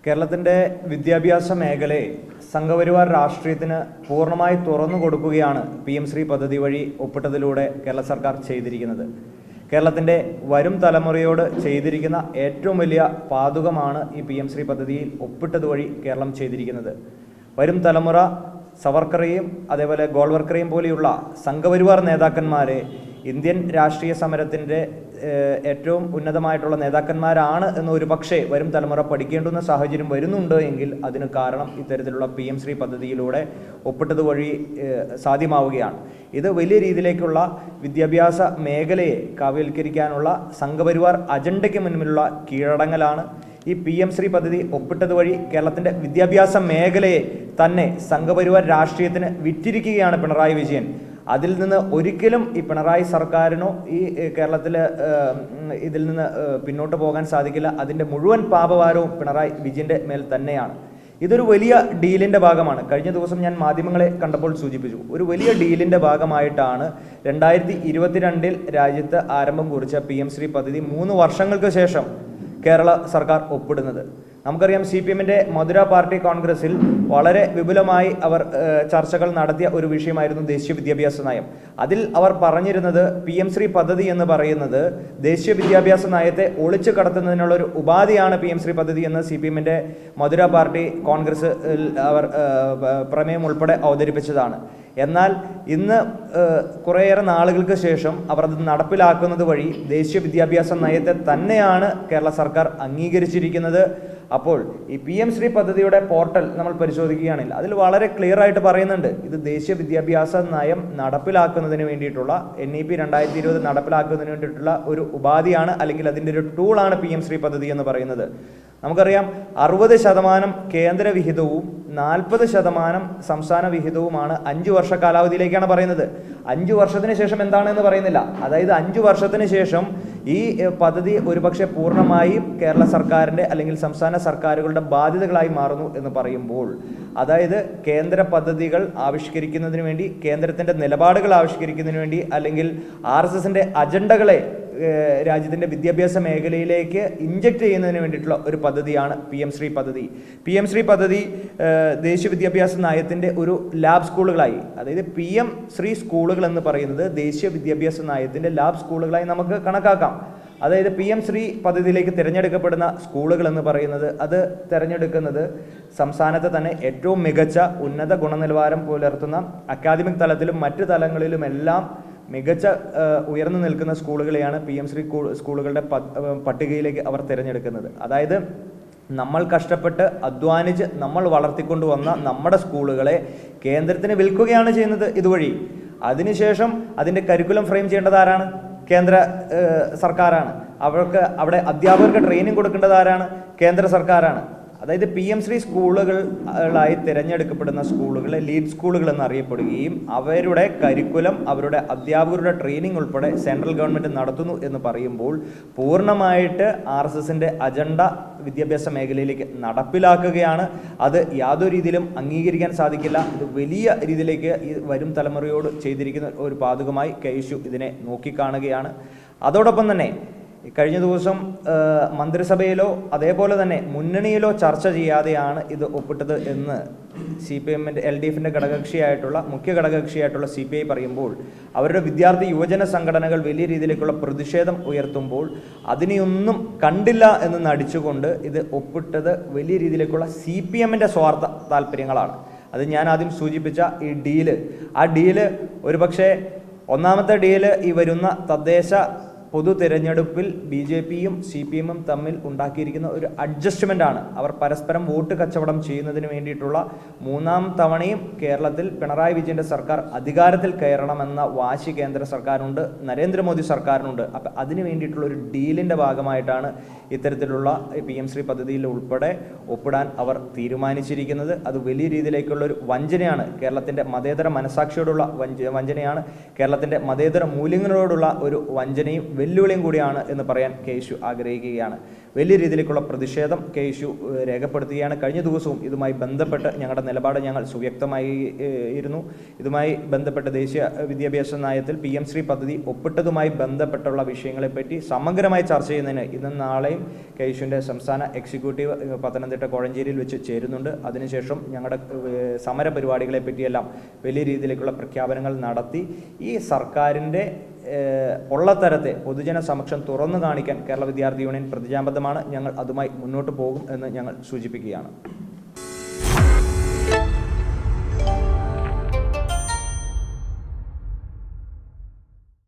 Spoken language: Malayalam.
കേരളത്തിൻ്റെ വിദ്യാഭ്യാസ മേഖലയെ സംഘപരിവാർ രാഷ്ട്രീയത്തിന് പൂർണ്ണമായി തുറന്നു കൊടുക്കുകയാണ് PM ശ്രീ പദ്ധതി വഴി ഒപ്പിട്ടതിലൂടെ കേരള സർക്കാർ ചെയ്തിരിക്കുന്നത്. കേരളത്തിൻ്റെ വരും തലമുറയോട് ചെയ്തിരിക്കുന്ന ഏറ്റവും വലിയ പാതുകമാണ് ഈ PM ശ്രീ പദ്ധതിയിൽ ഒപ്പിട്ടത് വഴി കേരളം ചെയ്തിരിക്കുന്നത്. വരും തലമുറ സവർക്കറേയും അതേപോലെ ഗോൾവർക്കറേയും പോലെയുള്ള സംഘപരിവാർ നേതാക്കന്മാരെ ഇന്ത്യൻ രാഷ്ട്രീയ സമരത്തിൻ്റെ ഏറ്റവും ഉന്നതമായിട്ടുള്ള നേതാക്കന്മാരാണ് എന്ന് ഒരു പക്ഷേ വരും തലമുറ പഠിക്കേണ്ടുന്ന സാഹചര്യം വരുന്നുണ്ട് എങ്കിൽ അതിന് കാരണം ഇത്തരത്തിലുള്ള PM ശ്രീ പദ്ധതിയിലൂടെ ഒപ്പിട്ടത് വഴി സാധ്യമാവുകയാണ്. ഇത് വലിയ രീതിയിലേക്കുള്ള വിദ്യാഭ്യാസ മേഖലയെ കാവ്യവൽക്കരിക്കാനുള്ള സംഘപരിവാർ അജണ്ടയ്ക്ക് മുന്നിലുള്ള കീഴടങ്ങലാണ്. ഈ PM ശ്രീ പദ്ധതി ഒപ്പിട്ടത് വഴി കേരളത്തിൻ്റെ വിദ്യാഭ്യാസ മേഖലയെ തന്നെ സംഘപരിവാർ രാഷ്ട്രീയത്തിന് വിറ്റിരിക്കുകയാണ് പിണറായി വിജയൻ. അതിൽ നിന്ന് ഒരിക്കലും ഈ പിണറായി സർക്കാരിനോ ഈ കേരളത്തിൽ ഇതിൽ നിന്ന് പിന്നോട്ട് പോകാൻ സാധിക്കില്ല. അതിൻ്റെ മുഴുവൻ പാപഭാരവും പിണറായി വിജയൻ്റെ മേൽ തന്നെയാണ്. ഇതൊരു വലിയ ഡീലിൻ്റെ ഭാഗമാണ്. കഴിഞ്ഞ ദിവസം ഞാൻ മാധ്യമങ്ങളെ കണ്ടപ്പോൾ സൂചിപ്പിച്ചു, ഒരു വലിയ ഡീലിൻ്റെ ഭാഗമായിട്ടാണ് 2022 രാജ്യത്ത് ആരംഭം കുറിച്ച PM ശ്രീ പദ്ധതി 3 വർഷങ്ങൾക്ക് ശേഷം കേരള സർക്കാർ ഒപ്പിടുന്നത്. നമുക്കറിയാം, CPM-ൻ്റെ മധുര പാർട്ടി കോൺഗ്രസിൽ വളരെ വിപുലമായി അവർ ചർച്ചകൾ നടത്തിയ ഒരു വിഷയമായിരുന്നു ദേശീയ വിദ്യാഭ്യാസ നയം. അതിൽ അവർ പറഞ്ഞിരുന്നത് PM ശ്രീ പദ്ധതി എന്ന് പറയുന്നത് ദേശീയ വിദ്യാഭ്യാസ നയത്തെ ഒളിച്ചു കടത്തുന്നതിനുള്ളൊരു ഉപാധിയാണ് PM ശ്രീ പദ്ധതി എന്ന് CPM-ൻ്റെ മധുര പാർട്ടി കോൺഗ്രസ് അവർ പ്രമേയം ഉൾപ്പെടെ അവതരിപ്പിച്ചതാണ്. എന്നാൽ ഇന്ന് കുറേയേറെ നാളുകൾക്ക് ശേഷം അവർ അത് നടപ്പിലാക്കുന്നത് വഴി ദേശീയ വിദ്യാഭ്യാസ നയത്തെ തന്നെയാണ് കേരള സർക്കാർ അംഗീകരിച്ചിരിക്കുന്നത്. അപ്പോൾ ഈ PM ശ്രീ പദ്ധതിയുടെ പോർട്ടൽ നമ്മൾ പരിശോധിക്കുകയാണെങ്കിൽ അതിൽ വളരെ ക്ലിയർ ആയിട്ട് പറയുന്നുണ്ട്, ഇത് ദേശീയ വിദ്യാഭ്യാസ നയം നടപ്പിലാക്കുന്നതിന് വേണ്ടിയിട്ടുള്ള NEP 2020 നടപ്പിലാക്കുന്നതിന് വേണ്ടിയിട്ടുള്ള ഒരു ഉപാധിയാണ്, അല്ലെങ്കിൽ അതിൻ്റെ ഒരു ടൂളാണ് PM ശ്രീ പദ്ധതി എന്ന് പറയുന്നത്. നമുക്കറിയാം, 60% കേന്ദ്ര വിഹിതവും 40% സംസ്ഥാന വിഹിതവുമാണ് 5 വർഷ കാലാവധിയിലേക്കാണ് പറയുന്നത്. 5 വർഷത്തിന് ശേഷം എന്താണെന്ന് പറയുന്നില്ല. അതായത് 5 വർഷത്തിന് ശേഷം ഈ പദ്ധതി ഒരുപക്ഷെ പൂർണ്ണമായും കേരള സർക്കാരിൻ്റെ അല്ലെങ്കിൽ സംസ്ഥാന സർക്കാരുകളുടെ ബാധ്യതകളായി മാറുന്നു എന്ന് പറയുമ്പോൾ, അതായത് കേന്ദ്ര പദ്ധതികൾ ആവിഷ്കരിക്കുന്നതിന് വേണ്ടി, കേന്ദ്രത്തിൻ്റെ നിലപാടുകൾ ആവിഷ്കരിക്കുന്നതിന് വേണ്ടി, അല്ലെങ്കിൽ RSSൻ്റെ അജണ്ടകളെ രാജ്യത്തിൻ്റെ വിദ്യാഭ്യാസ മേഖലയിലേക്ക് ഇഞ്ചക്ട് ചെയ്യുന്നതിന് വേണ്ടിയിട്ടുള്ള ഒരു പദ്ധതിയാണ് PM ശ്രീ പദ്ധതി. PM ശ്രീ പദ്ധതി ദേശീയ വിദ്യാഭ്യാസ നയത്തിൻ്റെ ഒരു ലാബ് സ്കൂളുകളായി, അതായത് PM ശ്രീ സ്കൂളുകൾ എന്ന് പറയുന്നത് ദേശീയ വിദ്യാഭ്യാസ നയത്തിൻ്റെ ലാബ് സ്കൂളുകളായി നമുക്ക് കണക്കാക്കാം. അതായത് PM ശ്രീ പദ്ധതിയിലേക്ക് തിരഞ്ഞെടുക്കപ്പെടുന്ന സ്കൂളുകൾ എന്ന് പറയുന്നത് അത് തിരഞ്ഞെടുക്കുന്നത് സംസ്ഥാനത്തെ തന്നെ ഏറ്റവും മികച്ച ഉന്നത ഗുണനിലവാരം പുലർത്തുന്ന അക്കാദമിക് തലത്തിലും മറ്റ് തലങ്ങളിലുമെല്ലാം മികച്ച ഉയർന്നു നിൽക്കുന്ന സ്കൂളുകളെയാണ് PM ശ്രീ സ്കൂളുകളുടെ പട്ടികയിലേക്ക് അവർ തിരഞ്ഞെടുക്കുന്നത്. അതായത് നമ്മൾ കഷ്ടപ്പെട്ട് അധ്വാനിച്ച് നമ്മൾ വളർത്തിക്കൊണ്ടുവന്ന നമ്മുടെ സ്കൂളുകളെ കേന്ദ്രത്തിന് വിൽക്കുകയാണ് ചെയ്യുന്നത് ഇതുവഴി. അതിനുശേഷം അതിൻ്റെ കരിക്കുലം ഫ്രെയിം ചെയ്യേണ്ടത് ആരാണ്? കേന്ദ്ര സർക്കാരാണ്. അവർക്ക് അവിടെ അധ്യാപകർക്ക് ട്രെയിനിങ് കൊടുക്കേണ്ടത് ആരാണ്? കേന്ദ്ര സർക്കാരാണ്. അതായത് PM ശ്രീ സ്കൂളുകളായി തിരഞ്ഞെടുക്കപ്പെടുന്ന സ്കൂളുകളെ ലീഡ് സ്കൂളുകൾ എന്നറിയപ്പെടുകയും അവരുടെ കരിക്കുലം, അവരുടെ അധ്യാപകരുടെ ട്രെയിനിങ് ഉൾപ്പെടെ സെൻട്രൽ ഗവൺമെൻറ് നടത്തുന്നു എന്ന് പറയുമ്പോൾ പൂർണ്ണമായിട്ട് RSSൻ്റെ അജണ്ട വിദ്യാഭ്യാസ മേഖലയിലേക്ക് നടപ്പിലാക്കുകയാണ്. അത് യാതൊരു രീതിയിലും അംഗീകരിക്കാൻ സാധിക്കില്ല. ഇത് വലിയ രീതിയിലേക്ക് ഈ വരും തലമുറയോട് ചെയ്തിരിക്കുന്ന ഒരു പാതകമായി KSU ഇതിനെ നോക്കിക്കാണുകയാണ്. അതോടൊപ്പം തന്നെ കഴിഞ്ഞ ദിവസം മന്ത്രിസഭയിലോ അതേപോലെ തന്നെ മുന്നണിയിലോ ചർച്ച ചെയ്യാതെയാണ് ഇത് ഒപ്പിട്ടത് എന്ന് CPM-ൻ്റെ LDF-ൻ്റെ മുഖ്യ ഘടകകക്ഷിയായിട്ടുള്ള CPI പറയുമ്പോൾ, അവരുടെ വിദ്യാർത്ഥി യുവജന സംഘടനകൾ വലിയ രീതിയിലേക്കുള്ള പ്രതിഷേധം ഉയർത്തുമ്പോൾ അതിനെയൊന്നും കണ്ടില്ല എന്ന് നടിച്ചുകൊണ്ട് ഇത് ഒപ്പിട്ടത് വലിയ രീതിയിലേക്കുള്ള CPM-ൻ്റെ സ്വാർത്ഥ താല്പര്യങ്ങളാണ്. അത് ഞാൻ ആദ്യം സൂചിപ്പിച്ച ഈ ഡീല്, ആ ഡീല് ഒരുപക്ഷെ ഒന്നാമത്തെ ഡീല് ഈ വരുന്ന തദ്ദേശ പൊതു തിരഞ്ഞെടുപ്പിൽ BJP-യും CPM-ഉം തമ്മിൽ ഉണ്ടാക്കിയിരിക്കുന്ന ഒരു അഡ്ജസ്റ്റ്മെൻ്റ് ആണ്. അവർ പരസ്പരം വോട്ട് കച്ചവടം ചെയ്യുന്നതിന് വേണ്ടിയിട്ടുള്ള 3ാം തവണയും കേരളത്തിൽ പിണറായി വിജയൻ്റെ സർക്കാർ അധികാരത്തിൽ കയറണമെന്ന വാശി കേന്ദ്ര സർക്കാരിനുണ്ട്, നരേന്ദ്രമോദി സർക്കാരിനുണ്ട്. അപ്പം അതിന് വേണ്ടിയിട്ടുള്ള ഒരു ഡീലിൻ്റെ ഭാഗമായിട്ടാണ് ഇത്തരത്തിലുള്ള PM ശ്രീ പദ്ധതിയിൽ ഉൾപ്പെടെ ഒപ്പിടാൻ അവർ തീരുമാനിച്ചിരിക്കുന്നത്. അത് വലിയ രീതിയിലേക്കുള്ളൊരു വഞ്ചനയാണ്. കേരളത്തിൻ്റെ മതേതര മനസാക്ഷിയോടുള്ള വഞ്ചനയാണ്. കേരളത്തിൻ്റെ മതേതര മൂല്യങ്ങളോടുള്ള ഒരു വഞ്ചനയും വെല്ലുവിളിയും കൂടിയാണ് എന്ന് പറയാൻ KSU ആഗ്രഹിക്കുകയാണ്. വലിയ രീതിയിലേക്കുള്ള പ്രതിഷേധം KSU രേഖപ്പെടുത്തുകയാണ്. കഴിഞ്ഞ ദിവസവും ഇതുമായി ബന്ധപ്പെട്ട് ഞങ്ങളുടെ നിലപാട് ഞങ്ങൾ സുവ്യക്തമായി ഇരുന്നു. ഇതുമായി ബന്ധപ്പെട്ട് ദേശീയ വിദ്യാഭ്യാസ നയത്തിൽ PM ശ്രീ പദ്ധതി ഒപ്പിട്ടതുമായി ബന്ധപ്പെട്ടുള്ള വിഷയങ്ങളെപ്പറ്റി സമഗ്രമായി ചർച്ച ചെയ്യുന്നതിന് ഇന്നും നാളെയും KSUവിൻ്റെ സംസ്ഥാന എക്സിക്യൂട്ടീവ് പത്തനംതിട്ട കോഴഞ്ചേരിയിൽ വെച്ച് ചേരുന്നുണ്ട്. അതിനുശേഷം ഞങ്ങളുടെ സമര പരിപാടികളെ പറ്റിയെല്ലാം വലിയ രീതിയിലേക്കുള്ള പ്രഖ്യാപനങ്ങൾ നടത്തി ഈ സർക്കാരിൻ്റെ പൊള്ളത്തരത്തെ പൊതുജന സമക്ഷം തുറന്നു കാണിക്കാൻ കേരള വിദ്യാർത്ഥി യൂണിയൻ പ്രതിജ്ഞാബദ്ധമാണ്. ഞങ്ങൾ അതുമായി മുന്നോട്ട് പോകും എന്ന് ഞങ്ങൾ സൂചിപ്പിക്കുകയാണ്.